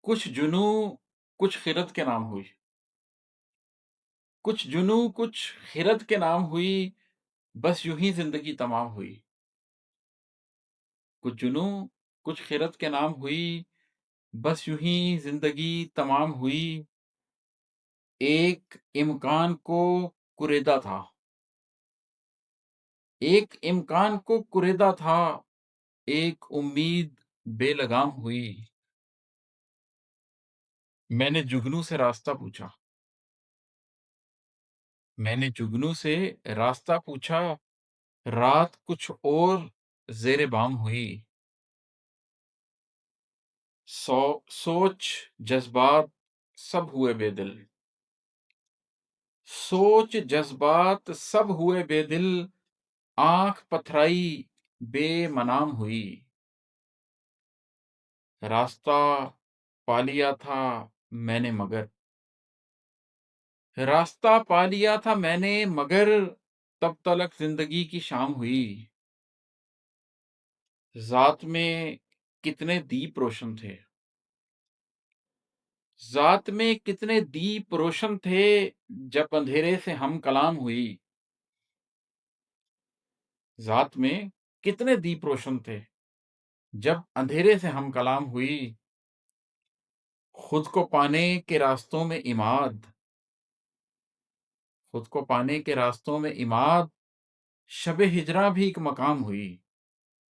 कुछ जुनूँ कुछ खिरत के नाम हुई। कुछ जुनूँ कुछ खिरत के नाम हुई, बस यूँ ही ज़िंदगी तमाम हुई। कुछ जुनूँ कुछ खिरत के नाम हुई, बस यूँ ही ज़िंदगी तमाम हुई। एक इम्कान को कुरेदा था, एक इम्कान को कुरेदा था, एक उम्मीद बेलगाम हुई। मैंने जुगनू से रास्ता पूछा, मैंने जुगनू से रास्ता पूछा, रात कुछ और ज़ेरे बाम हुई। सोच, जज़्बात सब हुए बेदिल। सोच, जज़्बात सब हुए बेदिल, आँख पथराई बेमनाम हुई। रास्ता पा लिया था मैंने मगर रास्ता पा लिया था मैंने मगर तब तलक ज़िंदगी की शाम हुई। ज़ात में कितने दीप रोशन थे, ज़ात में कितने दीप रोशन थे, जब अंधेरे से हम कलाम हुई। ज़ात में कितने दीप रोशन थे, जब अंधेरे से हम कलाम हुई। खुद को पाने के रास्तों में इमाद, खुद को पाने के रास्तों में इमाद, शब हिजरा भी एक मकाम हुई।